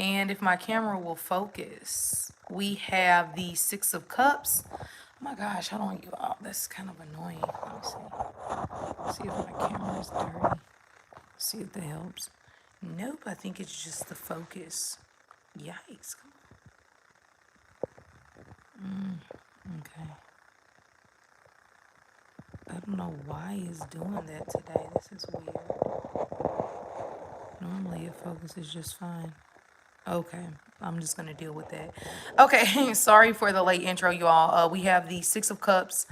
And if my camera will focus, we have the Six of Cups. Oh my gosh, hold on, you all. That's kind of annoying. Let me see. See if my camera is dirty. See if that helps. Nope, I think it's just the focus. Yikes. Okay. I don't know why it's doing that today. This is weird. Normally it focuses just fine. Okay, I'm just gonna deal with that. Okay, sorry for the late intro, you all. We have the Six of Cups,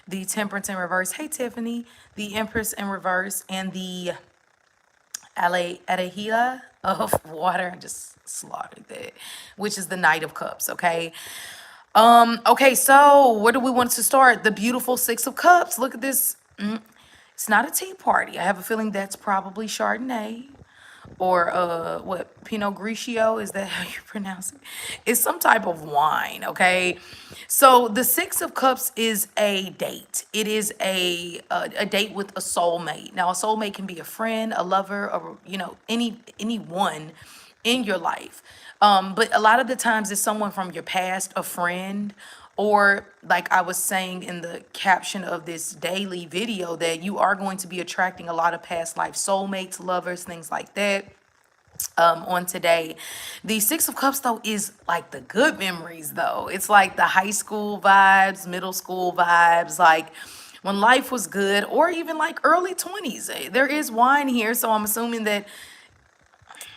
the Temperance in reverse. Hey, Tiffany. The Empress in reverse, and the Arahila of water. I just slaughtered that, which is the Knight of Cups. Okay. Okay, so where do we want to start? The beautiful Six of Cups. Look at this. It's not a tea party. I have a feeling that's probably Chardonnay or what, Pinot Grigio, is that how you pronounce it? It's some type of wine, okay? So the Six of Cups is a date. It is a date with a soulmate. Now a soulmate can be a friend, a lover, or anyone in your life. But a lot of the times it's someone from your past, a friend, or like I was saying in the caption of this daily video, that you are going to be attracting a lot of past life soulmates, lovers, things like that. On today, the Six of Cups though is like the good memories though. It's like the high school vibes, middle school vibes, like when life was good, or even like early 20s. There is wine here, so I'm assuming that,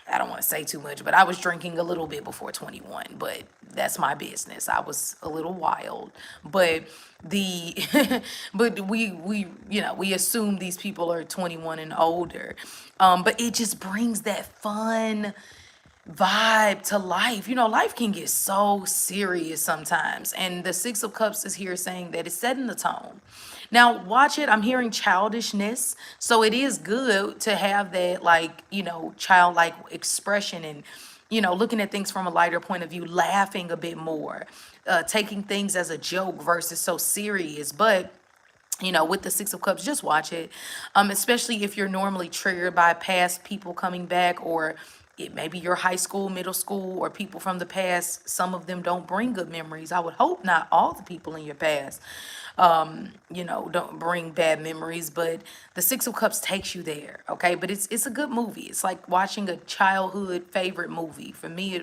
I don't want to say too much, but I was drinking a little bit before 21, but that's my business. I was a little wild, but the but we assume these people are 21 and older. But it just brings that fun vibe to life. Life can get so serious sometimes. And the Six of Cups is here saying that it's setting the tone. Now, watch it. I'm hearing childishness. So it is good to have that, like, childlike expression and, looking at things from a lighter point of view, laughing a bit more, taking things as a joke versus so serious. But with the Six of Cups, just watch it. Especially if you're normally triggered by past people coming back, or it may be your high school, middle school, or people from the past. Some of them don't bring good memories. I would hope not all the people in your past, don't bring bad memories, but the Six of Cups takes you there, okay? But it's a good movie. It's like watching a childhood favorite movie. For me,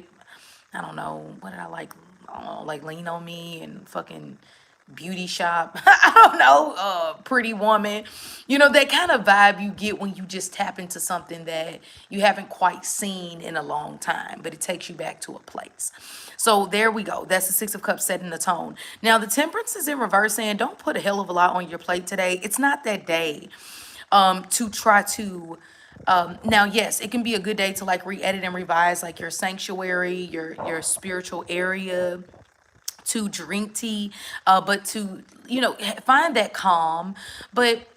I don't know, what did I like? I don't know, like Lean on Me and fucking Beauty Shop. I don't know, Pretty Woman. That kind of vibe you get when you just tap into something that you haven't quite seen in a long time, but it takes you back to a place. So there we go. That's the Six of Cups setting the tone. Now the Temperance is in reverse, saying don't put a hell of a lot on your plate today. It's not that day to try to now, yes, it can be a good day to like re-edit and revise like your sanctuary, your spiritual area, to drink tea, but to find that calm. But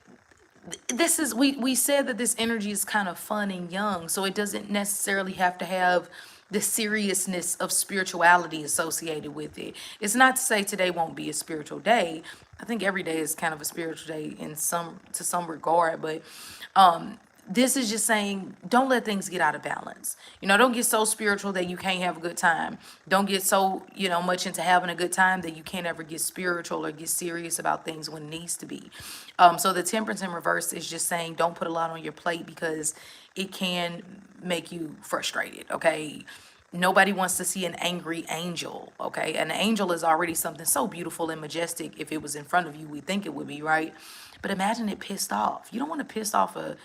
this is, we said that this energy is kind of fun and young, so it doesn't necessarily have to have the seriousness of spirituality associated with it. It's not to say today won't be a spiritual day. I think every day is kind of a spiritual day in some regard, but this is just saying don't let things get out of balance. Don't get so spiritual that you can't have a good time. Don't get so much into having a good time that you can't ever get spiritual or get serious about things when it needs to be. So the Temperance in reverse is just saying don't put a lot on your plate, because it can make you frustrated, okay? Nobody wants to see an angry angel, okay? An angel is already something so beautiful and majestic. If it was in front of you, we think it would be, right? But imagine it pissed off. You don't want to piss off a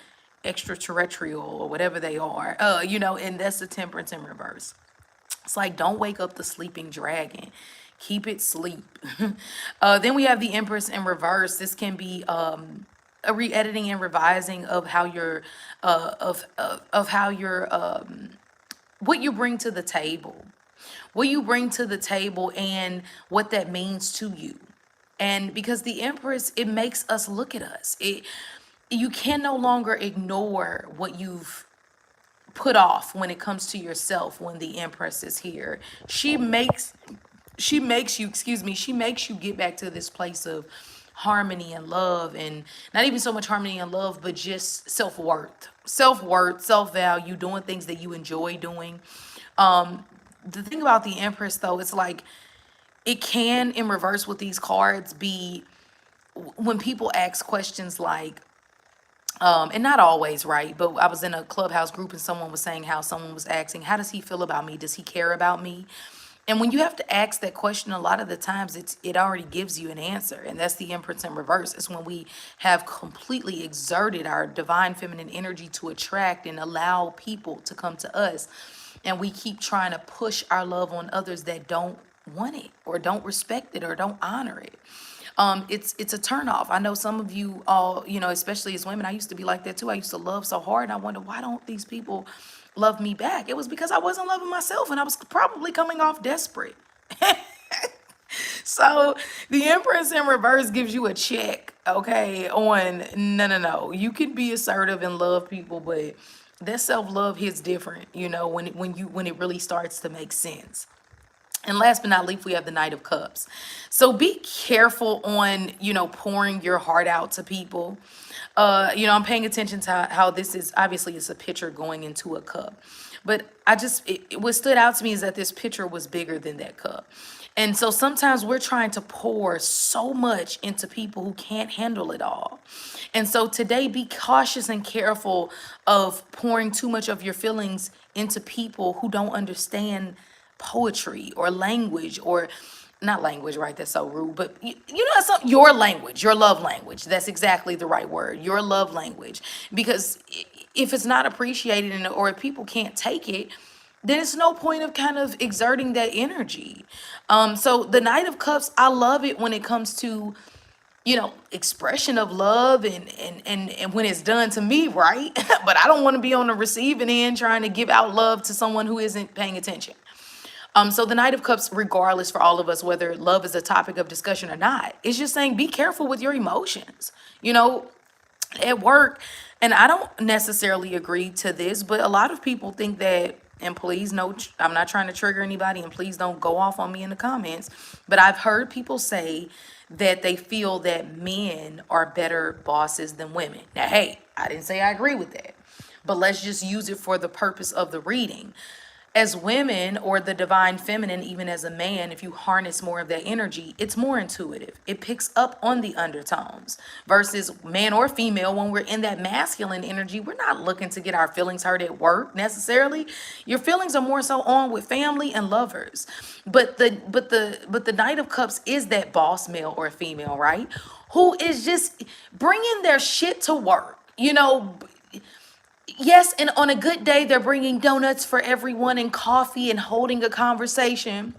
extraterrestrial or whatever they are, and that's the Temperance in reverse. It's like, don't wake up the sleeping dragon. Keep it sleep. Then we have the Empress in reverse. This can be a re-editing and revising of how your of how your what you bring to the table. What you bring to the table and what that means to you. And because the Empress, it makes us look at us. You can no longer ignore what you've put off when it comes to yourself. When the Empress is here, she makes you, excuse me, she makes you get back to this place of harmony and love, and not even so much harmony and love, but just self-worth, self-value, doing things that you enjoy doing. The thing about the Empress though, it's like it can in reverse with these cards be when people ask questions like and not always, right? But I was in a clubhouse group and someone was saying how someone was asking, how does he feel about me? Does he care about me? And when you have to ask that question, a lot of the times it already gives you an answer. And that's the Empress in reverse. It's when we have completely exerted our divine feminine energy to attract and allow people to come to us. And we keep trying to push our love on others that don't want it or don't respect it or don't honor it. It's a turnoff. I know some of you all, especially as women, I used to be like that too. I used to love so hard, and I wonder why don't these people love me back? It was because I wasn't loving myself, and I was probably coming off desperate. So the Empress in reverse gives you a check, okay, on no. You can be assertive and love people, but that self-love hits different, when it really starts to make sense. And last but not least, we have the Knight of Cups. So be careful on, pouring your heart out to people. I'm paying attention to how this is obviously it's a pitcher going into a cup. But what stood out to me is that this pitcher was bigger than that cup. And so sometimes we're trying to pour so much into people who can't handle it all. And so today, be cautious and careful of pouring too much of your feelings into people who don't understand poetry or language, or not language, right? That's so rude, but your language, your love language. That's exactly the right word, your love language. Because if it's not appreciated or if people can't take it, then it's no point of kind of exerting that energy. So the Knight of Cups, I love it when it comes to expression of love and when it's done to me, right? But I don't want to be on the receiving end trying to give out love to someone who isn't paying attention. So the Knight of Cups, regardless for all of us, whether love is a topic of discussion or not, it's just saying be careful with your emotions, at work. And I don't necessarily agree to this, but a lot of people think that, and please note, I'm not trying to trigger anybody, and please don't go off on me in the comments, but I've heard people say that they feel that men are better bosses than women. Now, hey, I didn't say I agree with that, but let's just use it for the purpose of the reading. As women, or the divine feminine, even as a man, if you harness more of that energy, it's more intuitive. It picks up on the undertones versus man or female. When we're in that masculine energy, we're not looking to get our feelings hurt at work necessarily. Your feelings are more so on with family and lovers. But the Knight of Cups is that boss male or female, right? Who is just bringing their shit to work, Yes, and on a good day, they're bringing donuts for everyone and coffee and holding a conversation.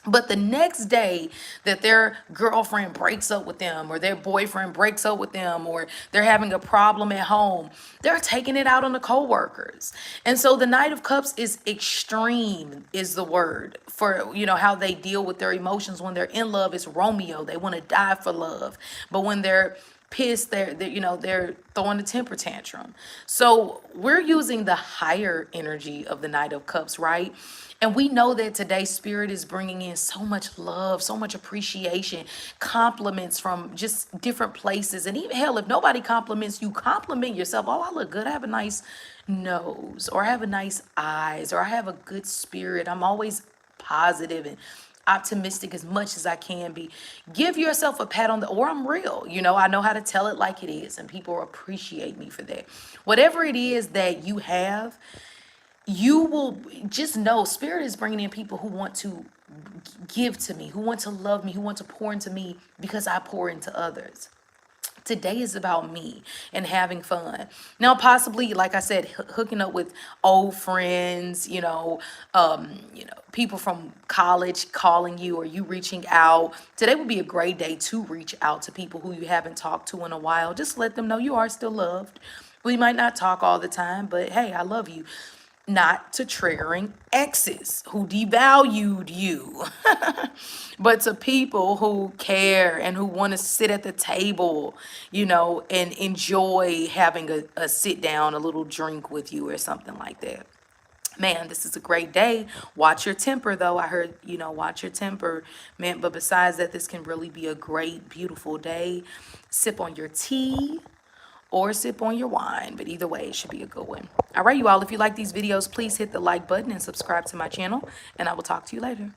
But the next day that their girlfriend breaks up with them, or their boyfriend breaks up with them, or they're having a problem at home, they're taking it out on the coworkers. And so the Knight of Cups is extreme, is the word for, how they deal with their emotions. When they're in love, it's Romeo. They want to die for love. But when they're pissed, they're throwing a temper tantrum. So we're using the higher energy of the Knight of Cups, right? And we know that today Spirit is bringing in so much love, so much appreciation, compliments from just different places. And even hell, if nobody compliments you, compliment yourself. Oh, I look good, I have a nice nose, or I have a nice eyes, or I have a good spirit, I'm always positive and optimistic as much as I can be. Give yourself a pat on the, or I'm real. I know how to tell it like it is, and people appreciate me for that. Whatever it is that you have, you will just know Spirit is bringing in people who want to give to me, who want to love me, who want to pour into me because I pour into others. Today is about me and having fun. Now, possibly, like I said, hooking up with old friends, people from college calling you, or you reaching out. Today would be a great day to reach out to people who you haven't talked to in a while. Just let them know you are still loved. We might not talk all the time, but hey, I love you. Not to triggering exes who devalued you, but to people who care and who want to sit at the table, and enjoy having a sit down, a little drink with you or something like that. Man, this is a great day. Watch your temper, though. I heard, watch your temper, man. But besides that, this can really be a great, beautiful day. Sip on your tea or sip on your wine, but either way, it should be a good one. All right, you all, if you like these videos, please hit the like button and subscribe to my channel, and I will talk to you later.